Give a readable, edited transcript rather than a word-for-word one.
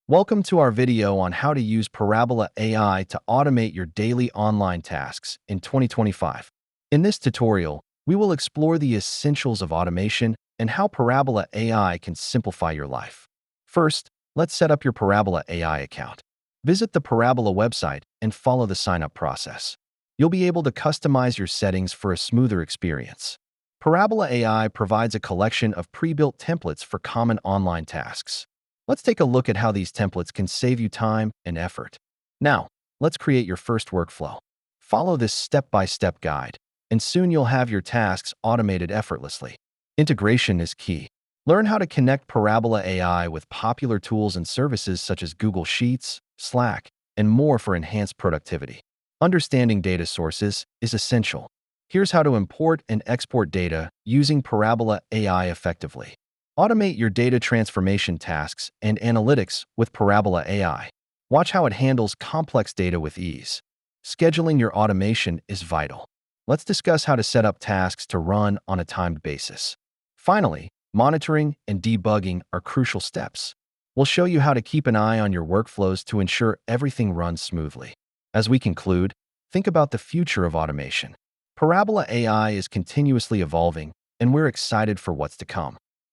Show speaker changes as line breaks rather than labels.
Welcome to our video on how to use Parabola AI to automate your daily online tasks in 2025. In this tutorial, we will explore the essentials of automation and how Parabola AI can simplify your life. First, let's set up your Parabola AI account. Visit the Parabola website and follow the sign-up process. You'll be able to customize your settings for a smoother experience. Parabola AI provides a collection of pre-built templates for common online tasks. Let's take a look at how these templates can save you time and effort. Now, let's create your first workflow. Follow this step-by-step guide, and soon you'll have your tasks automated effortlessly. Integration is key. Learn how to connect Parabola AI with popular tools and services such as Google Sheets, Slack, and more for enhanced productivity. Understanding data sources is essential. Here's how to import and export data using Parabola AI effectively. Automate your data transformation tasks and analytics with Parabola AI. Watch how it handles complex data with ease. Scheduling your automation is vital. Let's discuss how to set up tasks to run on a timed basis. Finally, monitoring and debugging are crucial steps. We'll show you how to keep an eye on your workflows to ensure everything runs smoothly. As we conclude, think about the future of automation. Parabola AI is continuously evolving, and we're excited for what's to come.